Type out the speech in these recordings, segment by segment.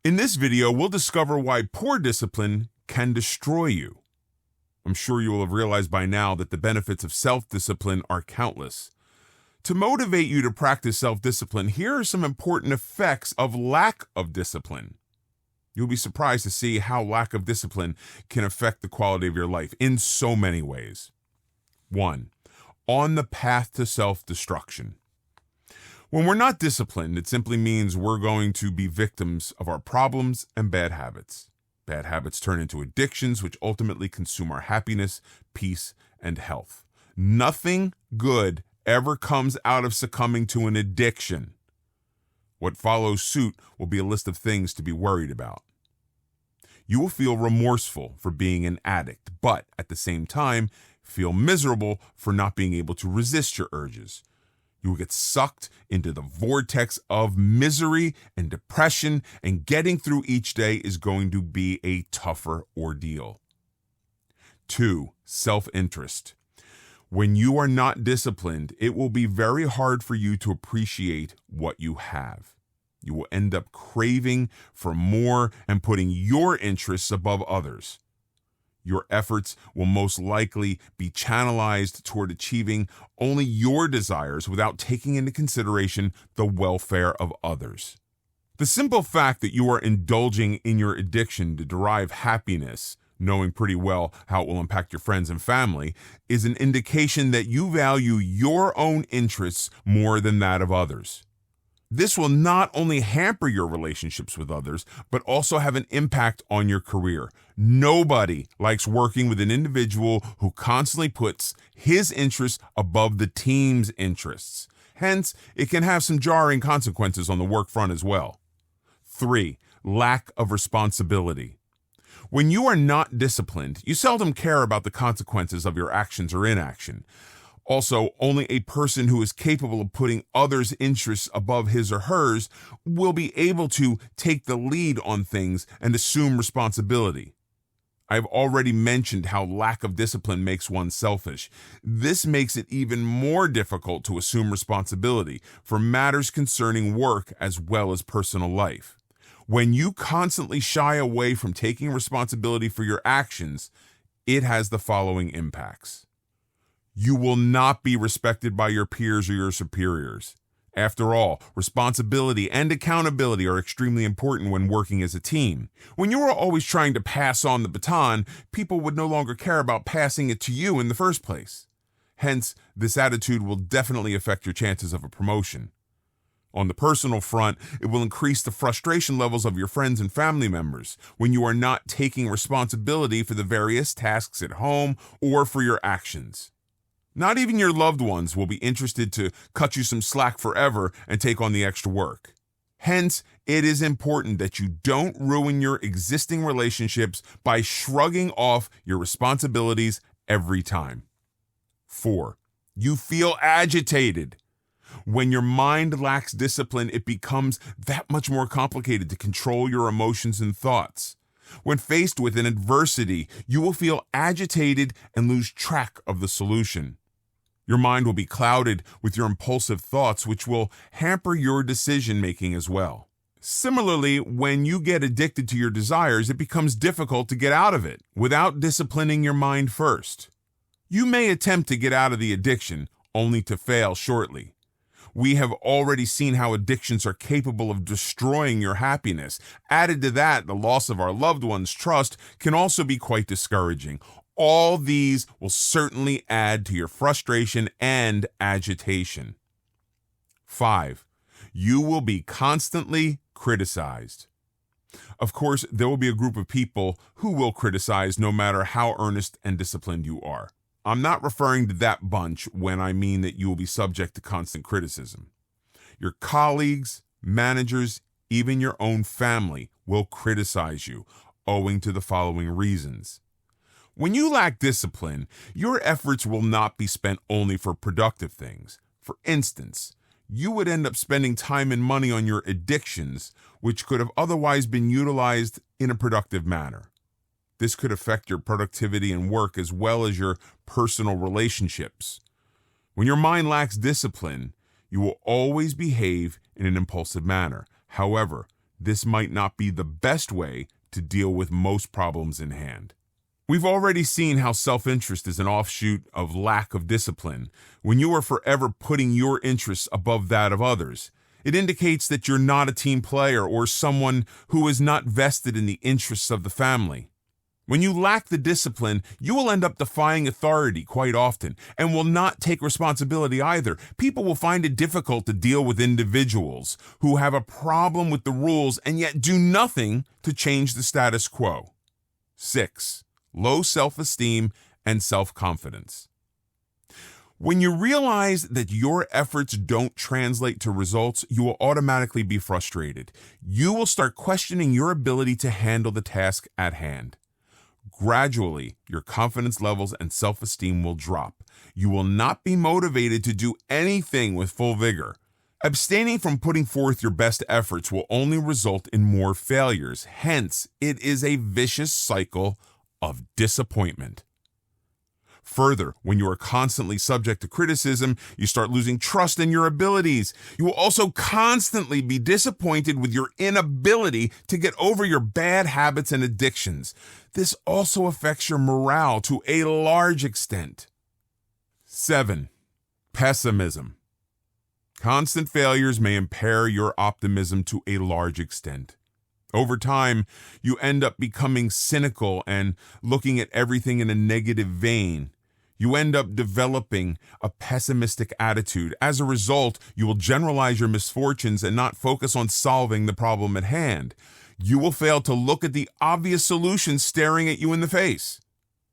In this video, we'll discover why poor discipline can destroy you. I'm sure you will have realized by now that the benefits of self-discipline are countless. To motivate you to practice self-discipline, here are some important effects of lack of discipline. You'll be surprised to see how lack of discipline can affect the quality of your life in so many ways. 1. On the path to self-destruction. When we're not disciplined, it simply means we're going to be victims of our problems and bad habits. Bad habits turn into addictions, which ultimately consume our happiness, peace, and health. Nothing good ever comes out of succumbing to an addiction. What follows suit will be a list of things to be worried about. You will feel remorseful for being an addict, but at the same time, feel miserable for not being able to resist your urges. You will get sucked into the vortex of misery and depression, and getting through each day is going to be a tougher ordeal. 2. Self-interest. When you are not disciplined, it will be very hard for you to appreciate what you have. You will end up craving for more and putting your interests above others. Your efforts will most likely be channelized toward achieving only your desires without taking into consideration the welfare of others. The simple fact that you are indulging in your addiction to derive happiness, knowing pretty well how it will impact your friends and family, is an indication that you value your own interests more than that of others. This will not only hamper your relationships with others, but also have an impact on your career. Nobody likes working with an individual who constantly puts his interests above the team's interests. Hence, it can have some jarring consequences on the work front as well. 3. Lack of responsibility. When you are not disciplined, you seldom care about the consequences of your actions or inaction. Also, only a person who is capable of putting others' interests above his or hers will be able to take the lead on things and assume responsibility. I've already mentioned how lack of discipline makes one selfish. This makes it even more difficult to assume responsibility for matters concerning work as well as personal life. When you constantly shy away from taking responsibility for your actions, it has the following impacts. You will not be respected by your peers or your superiors. After all, responsibility and accountability are extremely important when working as a team. When you are always trying to pass on the baton, people would no longer care about passing it to you in the first place. Hence, this attitude will definitely affect your chances of a promotion. On the personal front, it will increase the frustration levels of your friends and family members when you are not taking responsibility for the various tasks at home or for your actions. Not even your loved ones will be interested to cut you some slack forever and take on the extra work. Hence, it is important that you don't ruin your existing relationships by shrugging off your responsibilities every time. 4. You feel agitated. When your mind lacks discipline, it becomes that much more complicated to control your emotions and thoughts. When faced with an adversity, you will feel agitated and lose track of the solution. Your mind will be clouded with your impulsive thoughts, which will hamper your decision-making as well. Similarly, when you get addicted to your desires, it becomes difficult to get out of it without disciplining your mind first. You may attempt to get out of the addiction, only to fail shortly. We have already seen how addictions are capable of destroying your happiness. Added to that, the loss of our loved ones' trust can also be quite discouraging. All these will certainly add to your frustration and agitation. 5. You will be constantly criticized. Of course, there will be a group of people who will criticize no matter how earnest and disciplined you are. I'm not referring to that bunch when I mean that you will be subject to constant criticism. Your colleagues, managers, even your own family will criticize you, owing to the following reasons. When you lack discipline, your efforts will not be spent only for productive things. For instance, you would end up spending time and money on your addictions, which could have otherwise been utilized in a productive manner. This could affect your productivity and work as well as your personal relationships. When your mind lacks discipline, you will always behave in an impulsive manner. However, this might not be the best way to deal with most problems in hand. We've already seen how self-interest is an offshoot of lack of discipline. When you are forever putting your interests above that of others, it indicates that you're not a team player or someone who is not vested in the interests of the family. When you lack the discipline, you will end up defying authority quite often and will not take responsibility either. People will find it difficult to deal with individuals who have a problem with the rules and yet do nothing to change the status quo. 6. Low self-esteem and self-confidence. When you realize that your efforts don't translate to results, you will automatically be frustrated. You will start questioning your ability to handle the task at hand. Gradually, your confidence levels and self-esteem will drop. You will not be motivated to do anything with full vigor. Abstaining from putting forth your best efforts will only result in more failures. Hence, it is a vicious cycle of disappointment. Further, when you are constantly subject to criticism, you start losing trust in your abilities. You will also constantly be disappointed with your inability to get over your bad habits and addictions. This also affects your morale to a large extent. 7. Pessimism. Constant failures may impair your optimism to a large extent. Over time, you end up becoming cynical and looking at everything in a negative vein. You end up developing a pessimistic attitude. As a result, you will generalize your misfortunes and not focus on solving the problem at hand. You will fail to look at the obvious solutions staring at you in the face.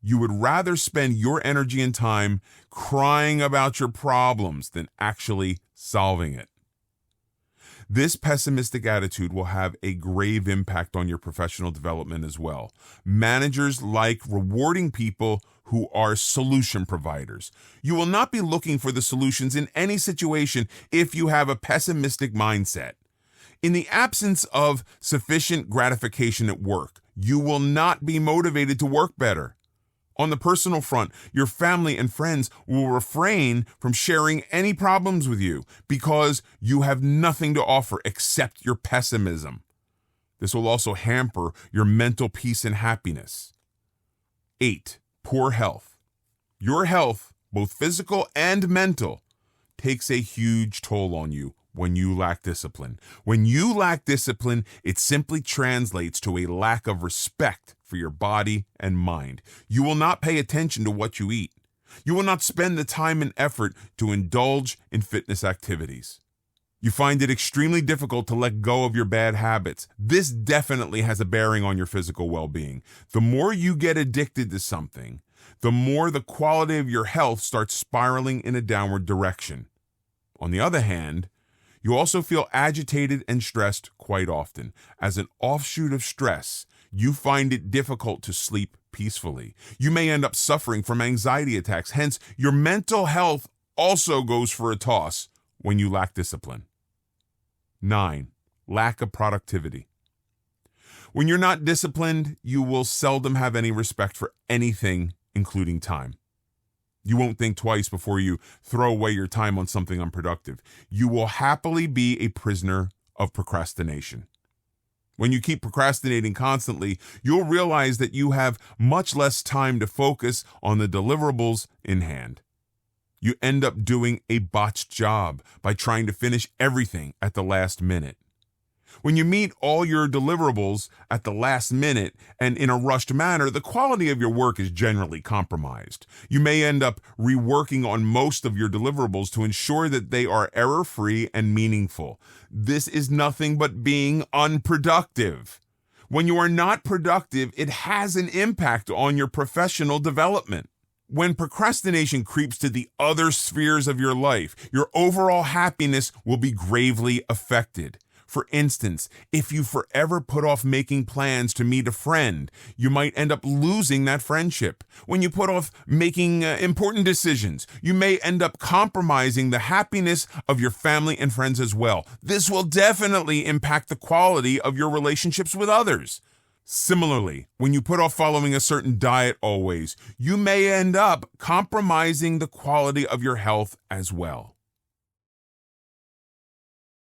You would rather spend your energy and time crying about your problems than actually solving it. This pessimistic attitude will have a grave impact on your professional development as well. Managers like rewarding people who are solution providers. You will not be looking for the solutions in any situation if you have a pessimistic mindset. In the absence of sufficient gratification at work, you will not be motivated to work better. On the personal front, your family and friends will refrain from sharing any problems with you because you have nothing to offer except your pessimism. This will also hamper your mental peace and happiness. 8. Poor health. Your health, both physical and mental, takes a huge toll on you when you lack discipline. When you lack discipline, it simply translates to a lack of respect for your body and mind. You will not pay attention to what you eat. You will not spend the time and effort to indulge in fitness activities. You find it extremely difficult to let go of your bad habits. This definitely has a bearing on your physical well-being. The more you get addicted to something, the more the quality of your health starts spiraling in a downward direction. On the other hand, you also feel agitated and stressed quite often. As an offshoot of stress, you find it difficult to sleep peacefully. You may end up suffering from anxiety attacks. Hence, your mental health also goes for a toss when you lack discipline. 9. Lack of productivity. When you're not disciplined, you will seldom have any respect for anything, including time. You won't think twice before you throw away your time on something unproductive. You will happily be a prisoner of procrastination. When you keep procrastinating constantly, you'll realize that you have much less time to focus on the deliverables in hand. You end up doing a botched job by trying to finish everything at the last minute. When you meet all your deliverables at the last minute and in a rushed manner, the quality of your work is generally compromised. You may end up reworking on most of your deliverables to ensure that they are error-free and meaningful. This is nothing but being unproductive. When you are not productive, it has an impact on your professional development. When procrastination creeps to the other spheres of your life, your overall happiness will be gravely affected. For instance, if you forever put off making plans to meet a friend, you might end up losing that friendship. When you put off making important decisions, you may end up compromising the happiness of your family and friends as well. This will definitely impact the quality of your relationships with others. Similarly, when you put off following a certain diet always, you may end up compromising the quality of your health as well.